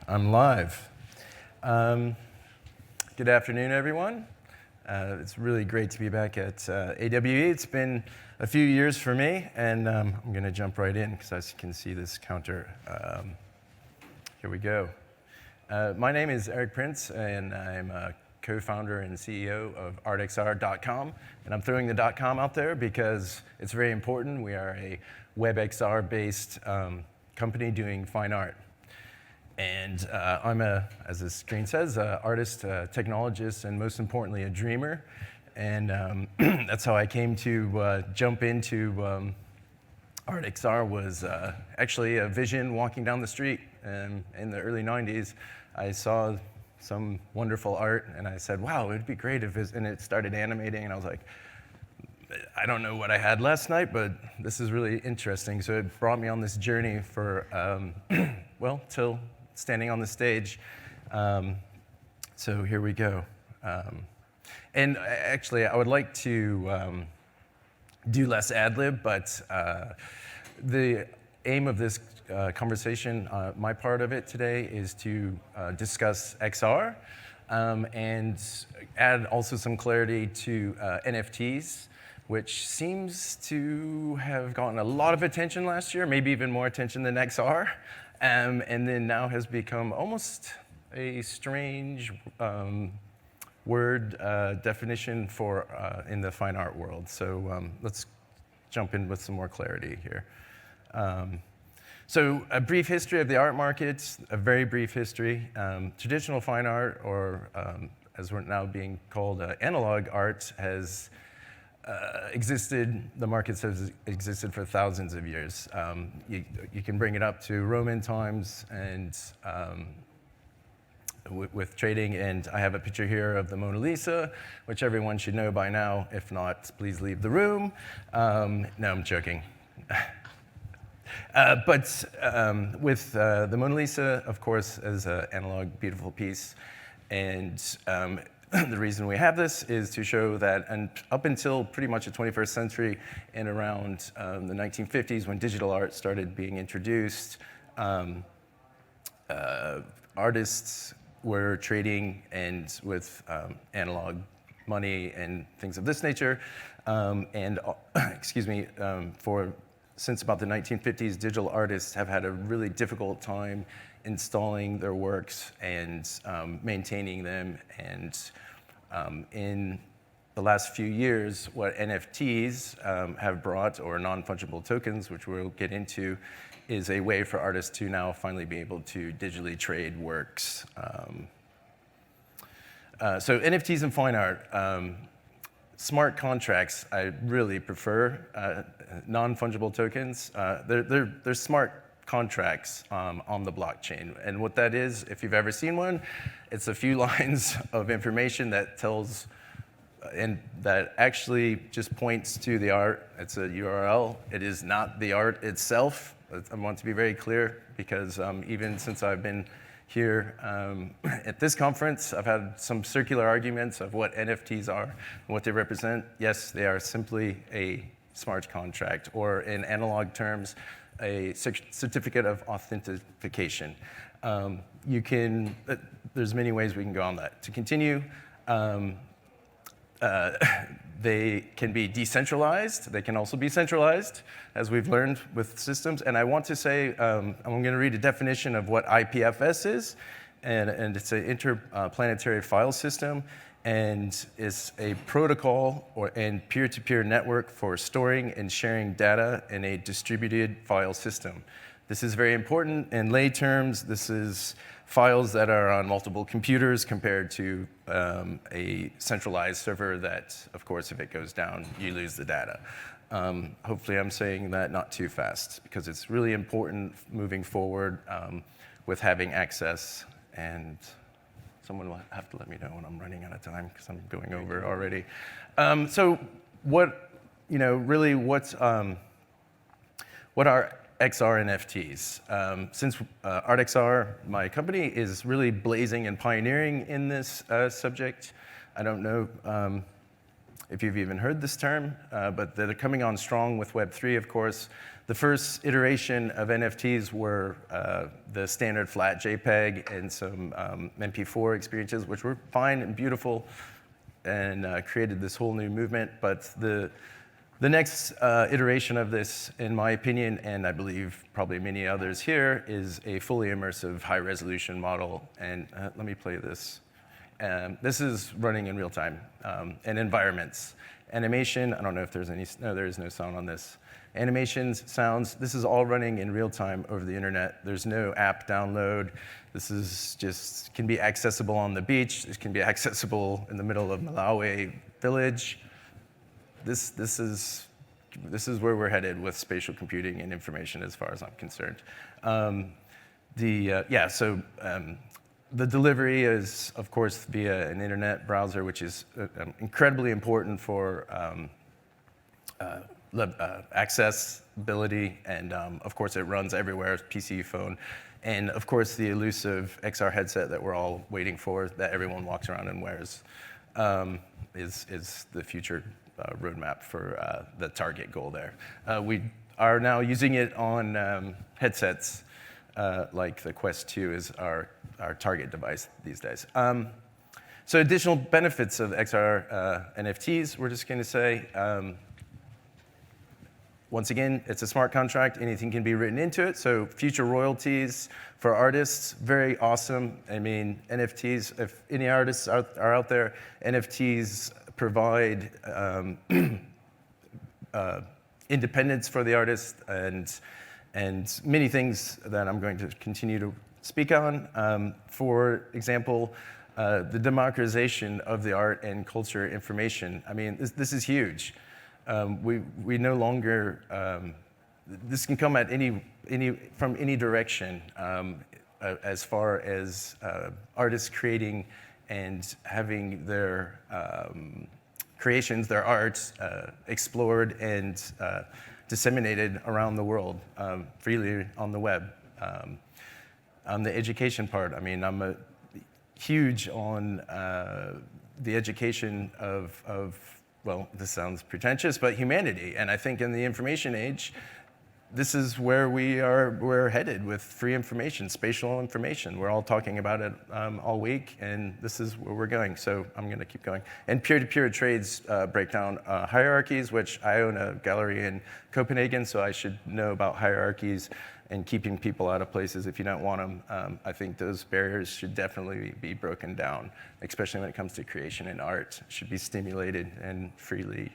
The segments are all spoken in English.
I'm live. Good afternoon, everyone. It's really great to be back at AWE. It's been a few years for me, and I'm going to jump right in because as you can see this counter. Here we go. My name is Eric Prince, and I'm a co-founder and CEO of artxr.com. And I'm throwing the .com out there because it's very important. We are a WebXR-based company doing fine art. And I'm as the screen says, an artist, technologist, and most importantly, a dreamer. And that's how I came to jump into ArtXR was actually a vision walking down the street. And in the early 90s, I saw some wonderful art, and I said, wow, it would be great if and it started animating, and I was like, I don't know what I had last night, but this is really interesting. So it brought me on this journey for, well, till standing on the stage. So here we go. And actually, I would like to do less ad-lib, but the aim of this conversation, my part of it today, is to discuss XR and add also some clarity to NFTs, which seems to have gotten a lot of attention last year, maybe even more attention than XR, and then now has become almost a strange word definition for in the fine art world. So let's jump in with some more clarity here. So a brief history of the art markets, a very brief history. Traditional fine art, or as we're now being called, analog art, has existed, the markets have existed for thousands of years. You can bring it up to Roman times and with trading, and I have a picture here of the Mona Lisa, which everyone should know by now. If not, please leave the room. No, I'm joking. But with the Mona Lisa, of course, as an analog, beautiful piece, and the reason we have this is to show that, and up until pretty much the 21st century and around the 1950s, when digital art started being introduced, artists were trading and with analog money and things of this nature, and excuse me, since about the 1950s, digital artists have had a really difficult time installing their works and maintaining them. And in the last few years, what NFTs have brought, or non-fungible tokens, which we'll get into, is a way for artists to now finally be able to digitally trade works. So NFTs and fine art. Smart contracts, I really prefer. Non-fungible tokens, they're smart contracts on the blockchain. And what that is, if you've ever seen one, it's a few lines of information that tells, and that actually just points to the art. It's a URL. It is not the art itself. I want to be very clear, because even since I've been here at this conference, I've had some circular arguments of what NFTs are and what they represent. Yes, they are simply a smart contract, or in analog terms, a certificate of authentication. There's many ways we can go on that. To continue, they can be decentralized. They can also be centralized, as we've learned with systems. And I want to say, I'm going to read a definition of what Ipfs is, and it's an interplanetary file system, and it's a protocol and peer-to-peer network for storing and sharing data in a distributed file system. This is very important. In lay terms, this is files that are on multiple computers compared to a centralized server that, of course, if it goes down, you lose the data. Hopefully I'm saying that not too fast, because it's really important moving forward with having access, and someone will have to let me know when I'm running out of time, because I'm going over already. So what are XR NFTs? Since ArtXR, my company, is really blazing and pioneering in this subject, I don't know if you've even heard this term, but they're coming on strong with Web3, of course. The first iteration of NFTs were the standard flat JPEG and some MP4 experiences, which were fine and beautiful and created this whole new movement. But the next iteration of this, in my opinion, and I believe probably many others here, is a fully immersive high-resolution model. And let me play this. This is running in real time, and environments. Animation, I don't know if there's any, no, there is no sound on this. Animations, sounds, this is all running in real time over the internet. There's no app download. This is just, can be accessible on the beach. This can be accessible in the middle of Malawi village. This is where we're headed with spatial computing and information as far as I'm concerned. The delivery is, of course, via an internet browser, which is incredibly important for accessibility, and of course it runs everywhere, PC, phone, and of course the elusive XR headset that we're all waiting for, that everyone walks around and wears, is the future roadmap for the target goal there. We are now using it on headsets, like the Quest 2 is our target device these days. So additional benefits of XR NFTs, we're just going to say, once again, it's a smart contract. Anything can be written into it. So future royalties for artists, very awesome. I mean, NFTs, if any artists are out there, NFTs provide independence for the artist and many things that I'm going to continue to speak on. For example, the democratization of the art and culture information. I mean, this is huge. We no longer, this can come at from any direction, as far as artists creating and having their creations, their art, explored and disseminated around the world freely on the web. On the education part, I mean, I'm huge on the education of, well, this sounds pretentious, but humanity. And I think in the information age, this is where we're headed with free information, spatial information. We're all talking about it all week, and this is where we're going. So I'm going to keep going. And peer-to-peer trades break down hierarchies, which I own a gallery in Copenhagen, so I should know about hierarchies and keeping people out of places if you don't want them. I think those barriers should definitely be broken down, especially when it comes to creation and art. It should be stimulated and freely.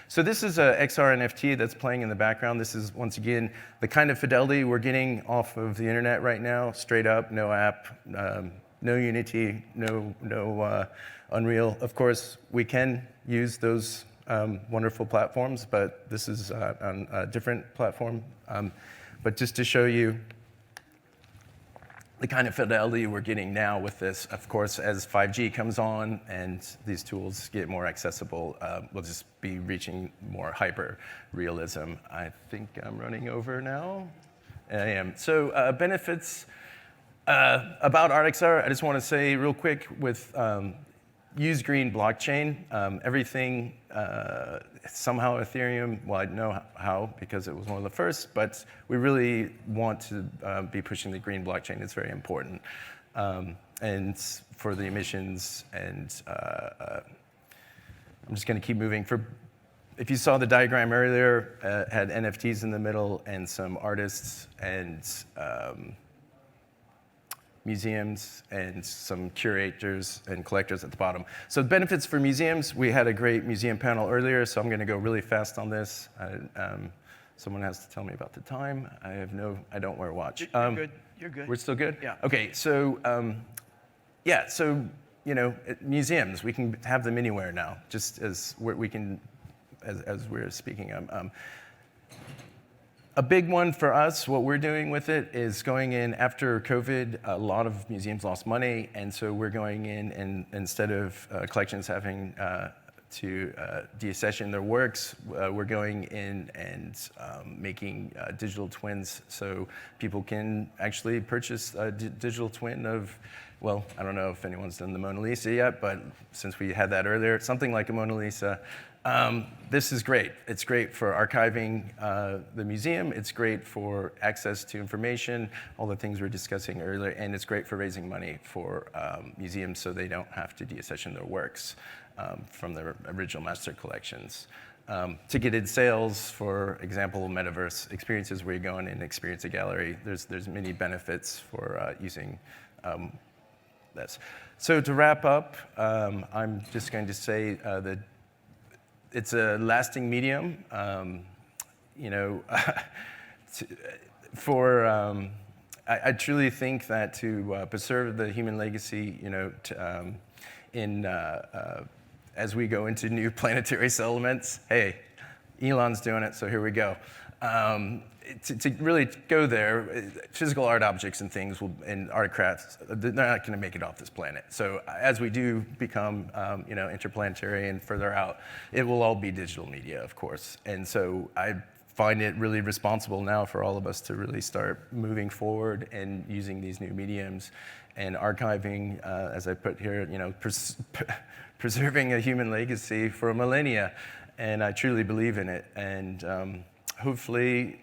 So this is a XR NFT that's playing in the background. This is, once again, the kind of fidelity we're getting off of the internet right now, straight up, no app, no Unity, no Unreal. Of course, we can use those wonderful platforms, but this is on a different platform. But just to show you the kind of fidelity we're getting now with this, of course, as 5G comes on and these tools get more accessible, we'll just be reaching more hyper realism. I think I'm running over now. I am. So benefits about ArtXR, I just want to say real quick with use green blockchain, everything somehow Ethereum, well, I know how because it was one of the first, but we really want to be pushing the green blockchain. It's very important. And for the emissions, and I'm just going to keep moving. If you saw the diagram earlier, had NFTs in the middle and some artists and museums and some curators and collectors at the bottom. So benefits for museums, we had a great museum panel earlier, so I'm going to go really fast on this. Someone has to tell me about the time. I don't wear a watch. You're good. You're good. We're still good? Yeah. Okay, so you know, museums, we can have them anywhere now, just as as we're speaking. A big one for us, what we're doing with it is going in after COVID, a lot of museums lost money, and so we're going in and instead of collections having to deaccession their works, we're going in and making digital twins so people can actually purchase a digital twin of well, I don't know if anyone's done the Mona Lisa yet, but since we had that earlier, something like a Mona Lisa. This is great. It's great for archiving the museum. It's great for access to information, all the things we were discussing earlier, and it's great for raising money for museums so they don't have to deaccession their works from their original master collections. Ticketed sales, for example, metaverse experiences where you go in and experience a gallery. There's many benefits for using this. So to wrap up, I'm just going to say that it's a lasting medium. I truly think that to preserve the human legacy, as we go into new planetary settlements, hey, Elon's doing it, so here we go. To really go there, physical art objects and things and artifacts, they're not going to make it off this planet. So as we do become, interplanetary and further out, it will all be digital media, of course. And so I find it really responsible now for all of us to really start moving forward and using these new mediums and archiving, as I put here, preserving a human legacy for millennia. And I truly believe in it. And hopefully,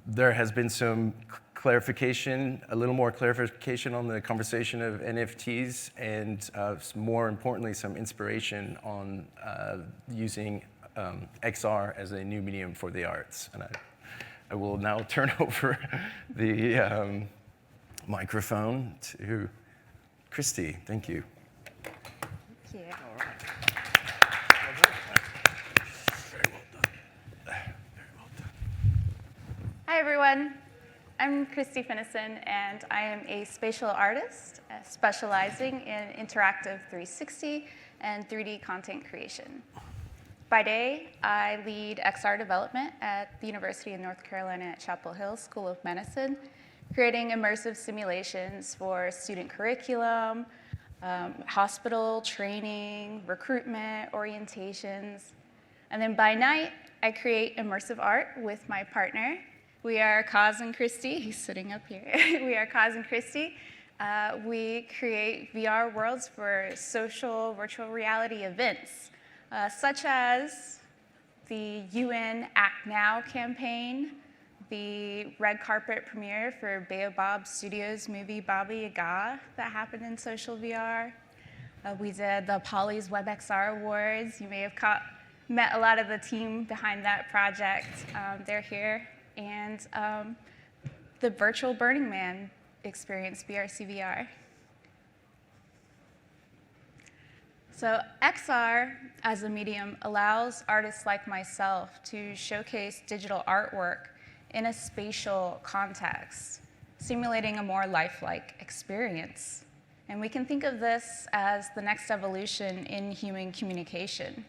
there has been some clarification, a little more clarification on the conversation of NFTs, and more importantly, some inspiration on using XR as a new medium for the arts. And I will now turn over the microphone to Christy. Thank you. Thank you. All right. Hi, everyone. I'm Christy Fenison, and I am a spatial artist specializing in interactive 360 and 3D content creation. By day, I lead XR development at the University of North Carolina at Chapel Hill School of Medicine, creating immersive simulations for student curriculum, hospital training, recruitment, orientations. And then by night, I create immersive art with my partner. We are Kaz and Christy. He's sitting up here. We are Kaz and Christy. We create VR worlds for social virtual reality events, such as the UN Act Now campaign, the red carpet premiere for Baobab Studios' movie Baba Yaga that happened in social VR. We did the Poly's WebXR Awards. You may have met a lot of the team behind that project. They're here. And the virtual Burning Man experience, BRCVR. So XR as a medium allows artists like myself to showcase digital artwork in a spatial context, simulating a more lifelike experience. And we can think of this as the next evolution in human communication.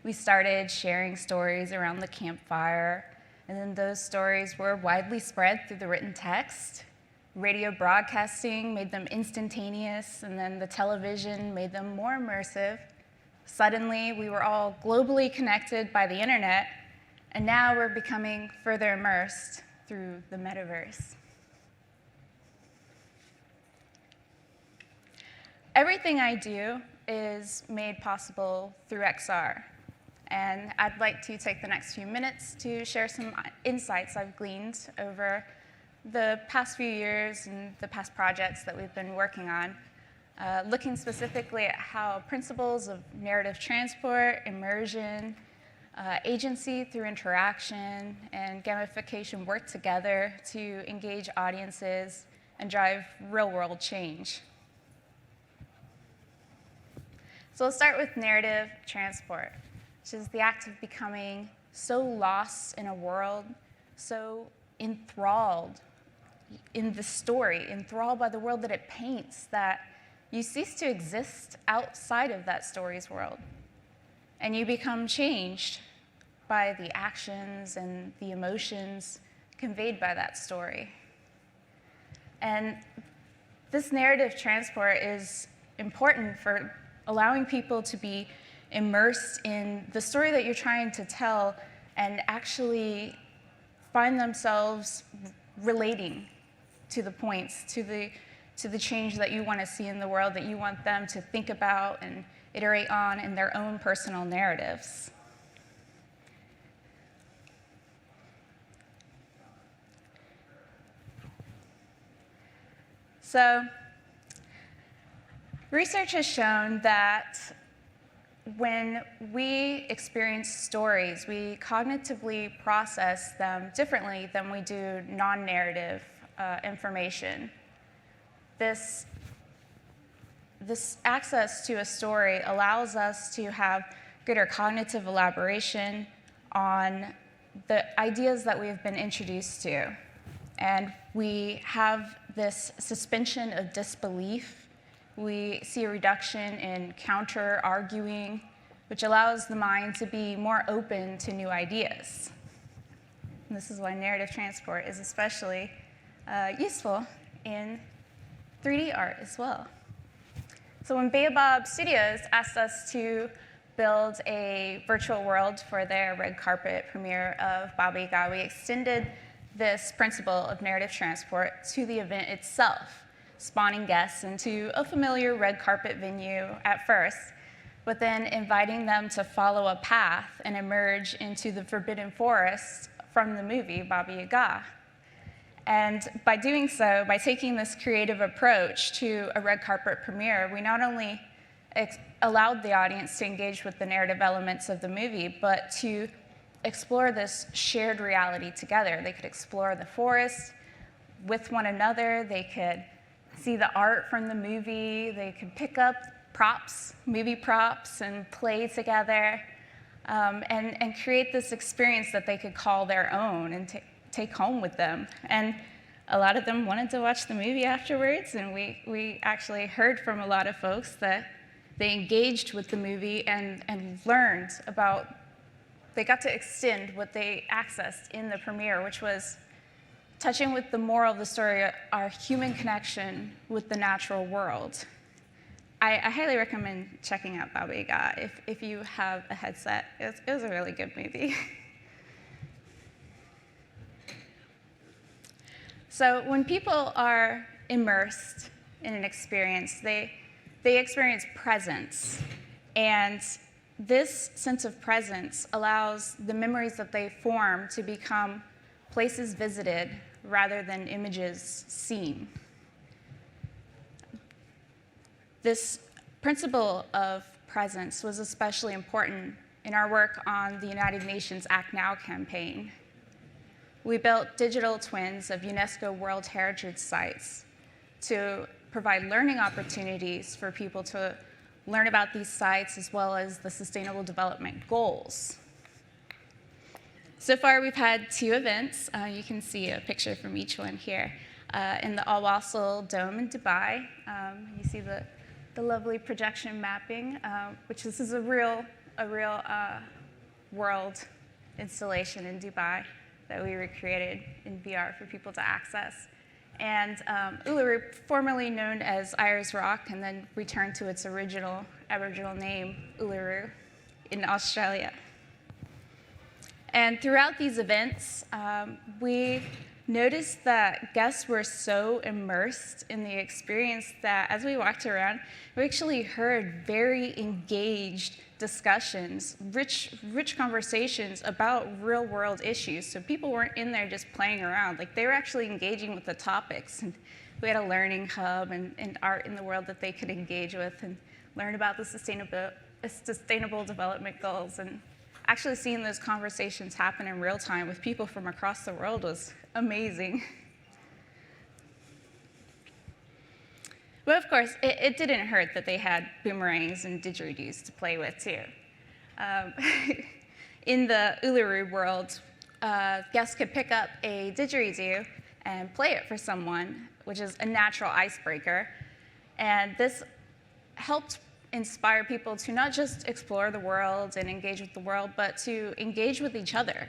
We started sharing stories around the campfire, and then those stories were widely spread through the written text. Radio broadcasting made them instantaneous, and then the television made them more immersive. Suddenly, we were all globally connected by the internet, and now we're becoming further immersed through the metaverse. Everything I do is made possible through XR. And I'd like to take the next few minutes to share some insights I've gleaned over the past few years and the past projects that we've been working on, looking specifically at how principles of narrative transport, immersion, agency through interaction, and gamification work together to engage audiences and drive real-world change. So let's start with narrative transport, which is the act of becoming so lost in a world, so enthralled in the story, enthralled by the world that it paints, that you cease to exist outside of that story's world. And you become changed by the actions and the emotions conveyed by that story. And this narrative transport is important for allowing people to be immersed in the story that you're trying to tell and actually find themselves relating to the points, to the change that you want to see in the world, that you want them to think about and iterate on in their own personal narratives. So, research has shown that when we experience stories, we cognitively process them differently than we do non-narrative information. This access to a story allows us to have greater cognitive elaboration on the ideas that we've been introduced to. And we have this suspension of disbelief. We see a reduction in counter-arguing, which allows the mind to be more open to new ideas. And this is why narrative transport is especially useful in 3D art as well. So when Baobab Studios asked us to build a virtual world for their red carpet premiere of Baba Yaga, we extended this principle of narrative transport to the event itself, spawning guests into a familiar red carpet venue at first, but then inviting them to follow a path and emerge into the forbidden forest from the movie Baba Yaga. And by doing so, by taking this creative approach to a red carpet premiere, we not only allowed the audience to engage with the narrative elements of the movie, but to explore this shared reality together. They could explore the forest with one another. They could see the art from the movie. They could pick up props, movie props, and play together, and create this experience that they could call their own and take home with them. And a lot of them wanted to watch the movie afterwards, and we actually heard from a lot of folks that they engaged with the movie and learned about, they got to extend what they accessed in the premiere, which was touching with the moral of the story, our human connection with the natural world. I highly recommend checking out Baba Yaga if you have a headset. It was a really good movie. So when people are immersed in an experience, they experience presence. And this sense of presence allows the memories that they form to become places visited rather than images seen. This principle of presence was especially important in our work on the United Nations Act Now campaign. We built digital twins of UNESCO World Heritage Sites to provide learning opportunities for people to learn about these sites as well as the Sustainable Development Goals. So far, we've had 2 events. You can see a picture from each one here. In the Al Wasl Dome in Dubai, you see the lovely projection mapping, which this is a real world installation in Dubai that we recreated in VR for people to access. And Uluru, formerly known as Ayers Rock, and then returned to its original Aboriginal name, Uluru, in Australia. And throughout these events, we noticed that guests were so immersed in the experience that as we walked around, we actually heard very engaged discussions, rich conversations about real-world issues. So people weren't in there just playing around. Like, they were actually engaging with the topics. And we had a learning hub and art in the world that they could engage with and learn about the sustainable development goals. And actually seeing those conversations happen in real time with people from across the world was amazing. But of course, it didn't hurt that they had boomerangs and didgeridoos to play with too. In the Uluru world, guests could pick up a didgeridoo and play it for someone, which is a natural icebreaker. And this helped inspire people to not just explore the world and engage with the world, but to engage with each other.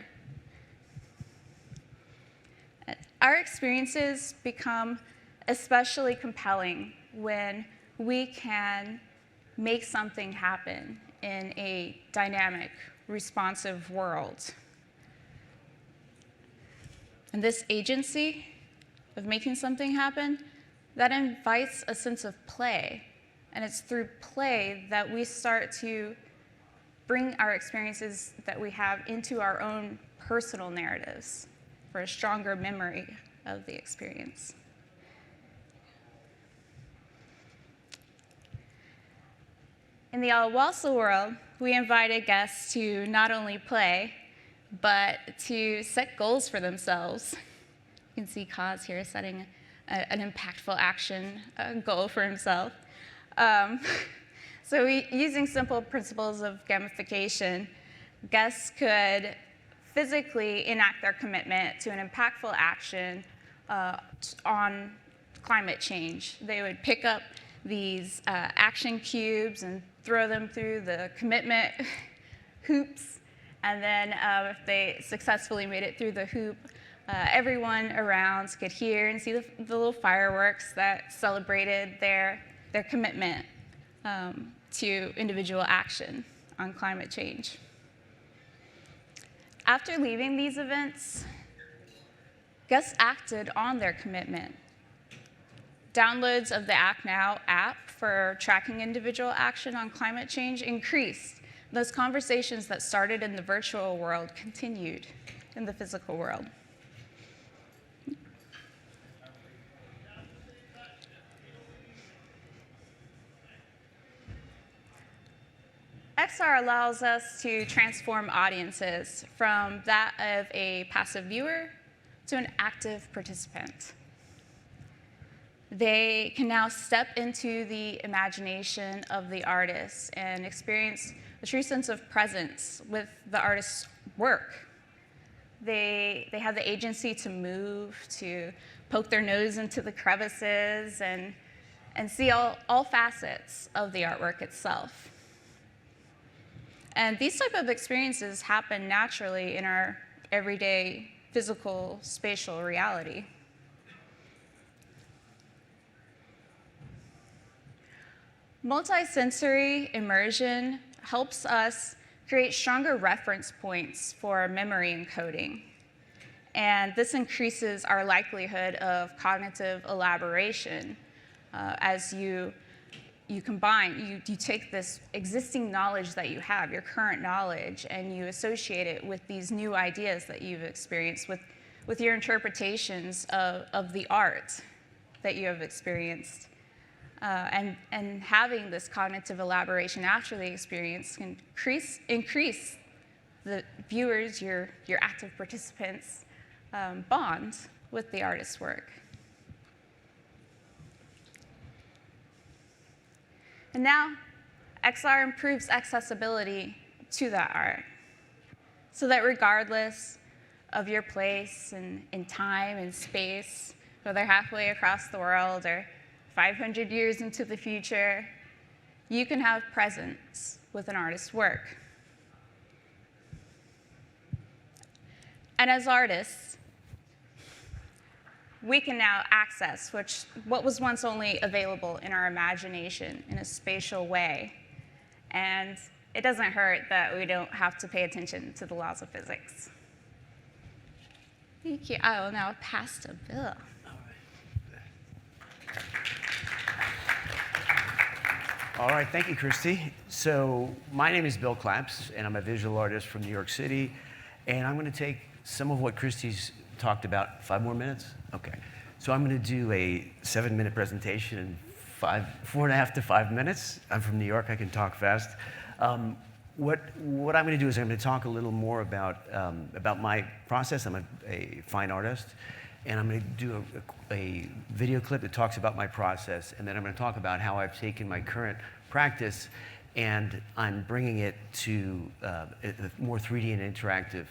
Our experiences become especially compelling when we can make something happen in a dynamic, responsive world. And this agency of making something happen, that invites a sense of play. And it's through play that we start to bring our experiences that we have into our own personal narratives for a stronger memory of the experience. In the Alawasa world, we invited guests to not only play, but to set goals for themselves. You can see Kaz here setting an impactful action goal for himself. So using simple principles of gamification, guests could physically enact their commitment to an impactful action on climate change. They would pick up these action cubes and throw them through the commitment hoops, and then if they successfully made it through the hoop, everyone around could hear and see the little fireworks that celebrated their commitment to individual action on climate change. After leaving these events, guests acted on their commitment. Downloads of the Act Now app for tracking individual action on climate change increased. Those conversations that started in the virtual world continued in the physical world. XR allows us to transform audiences from that of a passive viewer to an active participant. They can now step into the imagination of the artist and experience a true sense of presence with the artist's work. They have the agency to move, to poke their nose into the crevices, and see all facets of the artwork itself. And these type of experiences happen naturally in our everyday physical spatial reality. Multisensory immersion helps us create stronger reference points for memory encoding. And this increases our likelihood of cognitive elaboration as you combine, you take this existing knowledge that you have, your current knowledge, and you associate it with these new ideas that you've experienced, with your interpretations of the art that you have experienced. And having this cognitive elaboration after the experience can increase the viewers, your active participants' bond with the artist's work. And now, XR improves accessibility to that art, so that regardless of your place in time and space, whether halfway across the world or 500 years into the future, you can have presence with an artist's work. And as artists, we can now access what was once only available in our imagination in a spatial way. And it doesn't hurt that we don't have to pay attention to the laws of physics. Thank you. I will now pass to Bill. All right, thank you, Christy. So my name is Bill Claps, and I'm a visual artist from New York City. And I'm going to take some of what Christy's talked about. 5 more minutes? Okay. So I'm going to do a 7-minute presentation in 4.5 to 5 minutes. I'm from New York. I can talk fast. What I'm going to do is I'm going to talk a little more about my process. I'm a fine artist. And I'm going to do a video clip that talks about my process, and then I'm going to talk about how I've taken my current practice and I'm bringing it to a more 3D and interactive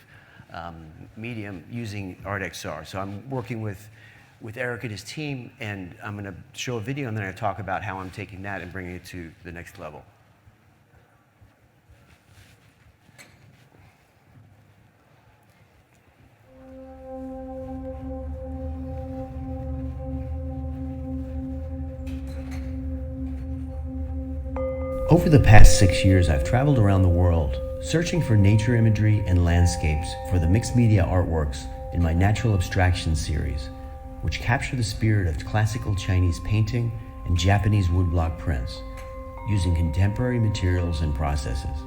medium using ArtXR. So I'm working with Eric and his team, and I'm going to show a video, and then I talk about how I'm taking that and bringing it to the next level. Over the past 6 years, I've traveled around the world, searching for nature imagery and landscapes for the mixed media artworks in my Natural Abstraction series. which capture the spirit of classical Chinese painting and Japanese woodblock prints, using contemporary materials and processes.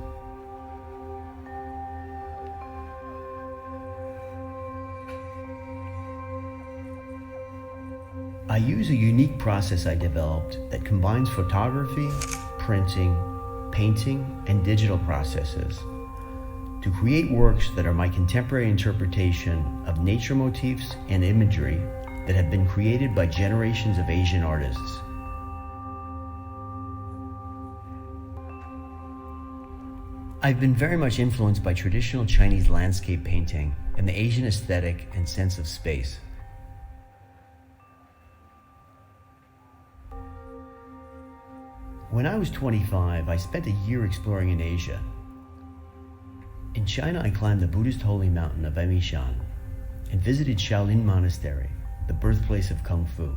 I use a unique process I developed that combines photography, printing, painting, and digital processes to create works that are my contemporary interpretation of nature motifs and imagery that have been created by generations of Asian artists. I've been very much influenced by traditional Chinese landscape painting and the Asian aesthetic and sense of space. When I was 25, I spent a year exploring in Asia. In China, I climbed the Buddhist holy mountain of Emishan and visited Shaolin Monastery, the birthplace of Kung Fu.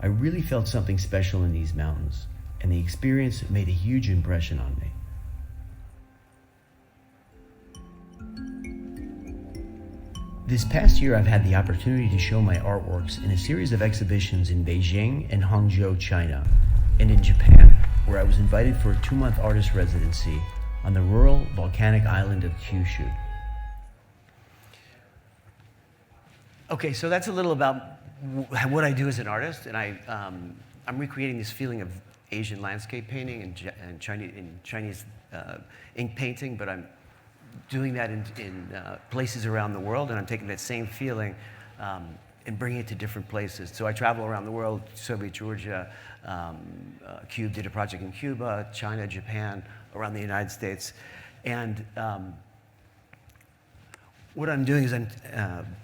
I really felt something special in these mountains, and the experience made a huge impression on me. This past year, I've had the opportunity to show my artworks in a series of exhibitions in Beijing and Hangzhou, China, and in Japan, where I was invited for a 2-month artist residency on the rural volcanic island of Kyushu. Okay, so that's a little about what I do as an artist, and I'm recreating this feeling of Asian landscape painting and Chinese ink painting, but I'm doing that in places around the world, and I'm taking that same feeling and bringing it to different places. So I travel around the world, Soviet Georgia, Cube did a project in Cuba, China, Japan, around the United States. And what I'm doing is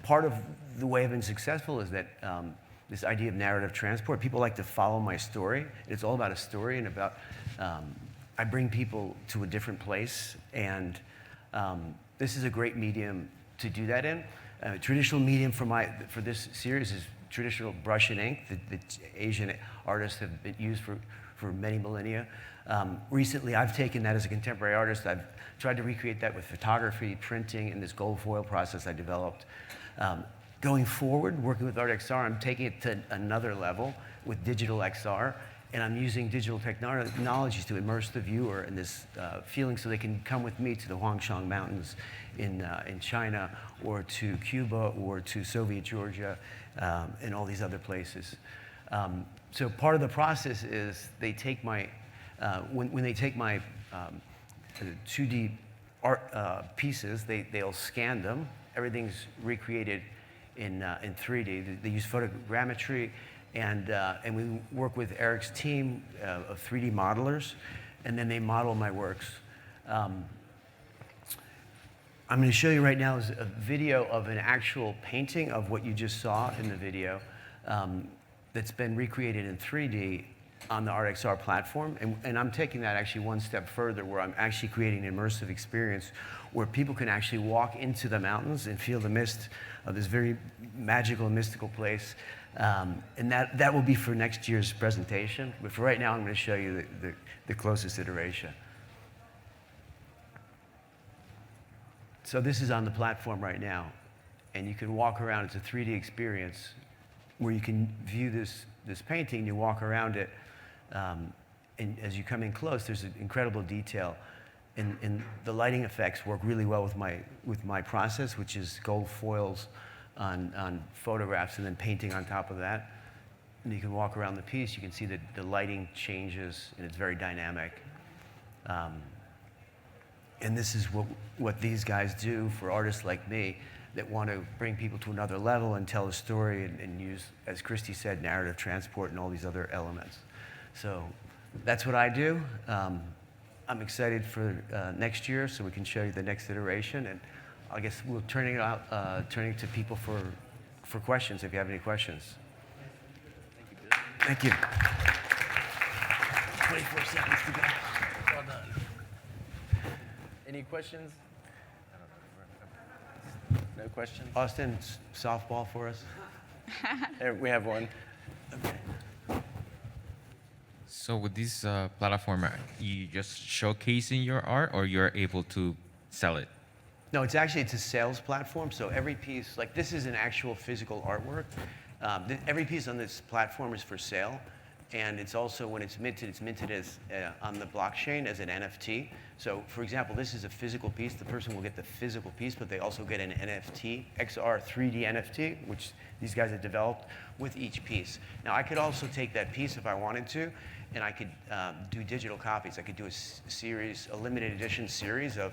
part of the way I've been successful is that this idea of narrative transport. People like to follow my story. It's all about a story and about, I bring people to a different place, and this is a great medium to do that in. Traditional medium for this series is traditional brush and ink that Asian artists have used for many millennia. Recently, I've taken that as a contemporary artist. I've tried to recreate that with photography, printing, and this gold foil process I developed. Going forward, working with WebXR, I'm taking it to another level with digital XR, and I'm using digital technologies to immerse the viewer in this feeling so they can come with me to the Huangshan Mountains in China, or to Cuba, or to Soviet Georgia, and all these other places. So part of the process is they take my, when they take my 2D art pieces, they'll scan them. Everything's recreated in 3D. They use photogrammetry, and we work with Eric's team of 3D modelers, and then they model my works. I'm going to show you right now is a video of an actual painting of what you just saw in the video that's been recreated in 3D on the WebXR platform. And I'm taking that actually one step further, where I'm actually creating an immersive experience where people can actually walk into the mountains and feel the mist of this very magical and mystical place. And that will be for next year's presentation. But for right now, I'm going to show you the closest iteration. So this is on the platform right now, and you can walk around. It's a 3D experience where you can view this painting. You walk around it, and as you come in close, there's an incredible detail, and the lighting effects work really well with my process, which is gold foils on photographs and then painting on top of that. And you can walk around the piece. You can see that the lighting changes, and it's very dynamic. And this is what these guys do for artists like me that want to bring people to another level and tell a story and use, as Christy said, narrative transport and all these other elements. So that's what I do. I'm excited for next year so we can show you the next iteration. And I guess we'll turn it to people for questions if you have any questions. Thank you. 24 seconds to go. Well done. Any questions? No questions? Austin, softball for us. We have one. Okay. So with this platform, are you just showcasing your art, or you're able to sell it? No, it's a sales platform. So every piece, like this is an actual physical artwork, Every piece on this platform is for sale, and it's also, when it's minted as on the blockchain as an NFT. So, for example, this is a physical piece. The person will get the physical piece, but they also get an NFT, XR 3D NFT, which these guys have developed with each piece. Now, I could also take that piece if I wanted to, and I could do digital copies. I could do a limited edition series of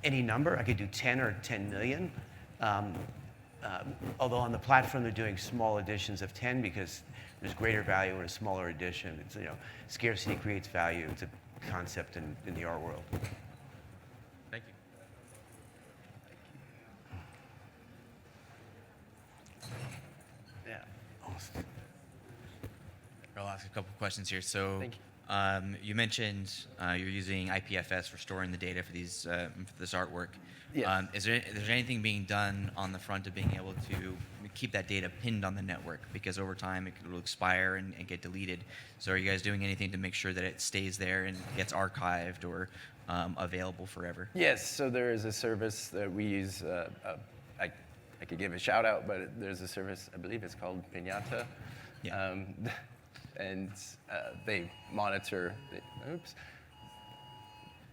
any number. I could do 10 or 10 million. Although on the platform they're doing small editions of 10 because there's greater value in a smaller edition. It's, scarcity creates value. It's a concept in the art world. Thank you. Yeah. I'll ask a couple questions here. So, Thank you mentioned you're using IPFS for storing the data for for this artwork. Yes. Is there anything being done on the front of being able to keep that data pinned on the network? Because over time it will expire and get deleted. So, are you guys doing anything to make sure that it stays there and gets archived or available forever? Yes, so there is a service that we use. I could give a shout out, but there's a service, I believe it's called Pinata. Yeah. And they monitor. Oops.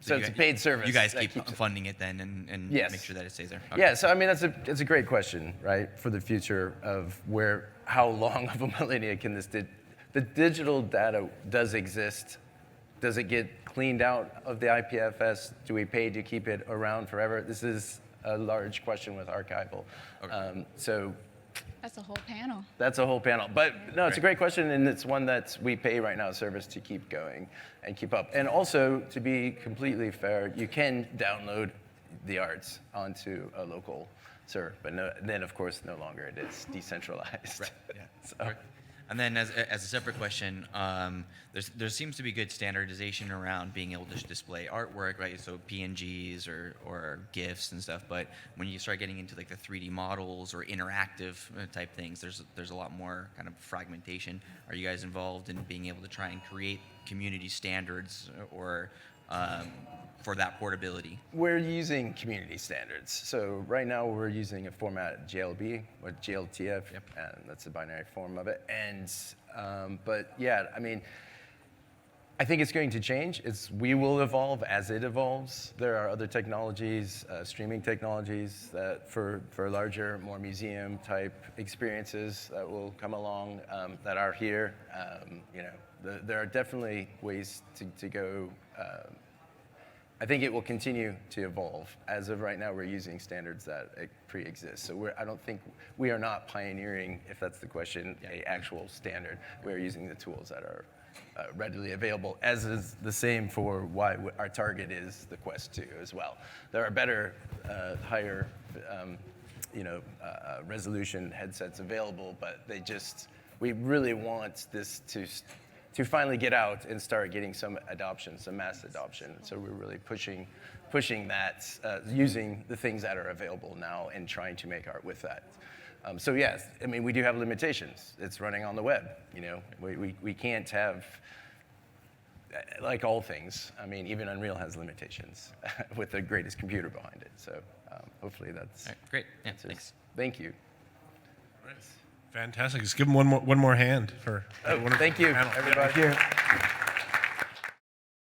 So So you it's a guys- paid service. You guys that keep keeps it- funding it then and Yes. make sure that it stays there. Yeah, so I mean that's a great question, right, for the future of how long of a millennia can this the digital data does exist. Does it get cleaned out of the IPFS? Do we pay to keep it around forever? This is a large question with archival. Okay. So That's a whole panel. that's a whole panel. But no, it's a great question, and it's one that we pay right now service to keep going and keep up. And also, to be completely fair, you can download the arts onto a local server, but then of course no longer it is decentralized. Right. Yeah. So- Right. And then, as a separate question, there seems to be good standardization around being able to display artwork, right? So PNGs or GIFs and stuff. But when you start getting into like the 3D models or interactive type things, there's a lot more kind of fragmentation. Are you guys involved in being able to try and create community standards or for that portability? We're using community standards. So right now we're using a format JLB or JLTF, Yep. and that's the binary form of it. And but yeah, I mean, I think it's going to change. We will evolve as it evolves. There are other technologies, streaming technologies that for larger, more museum type experiences that will come along that are here. There are definitely ways to go. I think it will continue to evolve. As of right now, we're using standards that pre-exist. So I don't think we are not pioneering, if that's the question, a actual standard. We're using the tools that are readily available, as is the same for why our target is the Quest 2 as well. There are better, higher, resolution headsets available, but we really want this to finally get out and start getting some adoption, some mass adoption. So we're really pushing that, using the things that are available now and trying to make art with that. So yes, I mean, we do have limitations. It's running on the web, We can't have, like all things, I mean, even Unreal has limitations with the greatest computer behind it. So hopefully that's... All right, great. Yeah, answers. thanks. Thank you. Fantastic. Let's give him one more hand for that wonderful Thank you, panel. everybody. Thank you.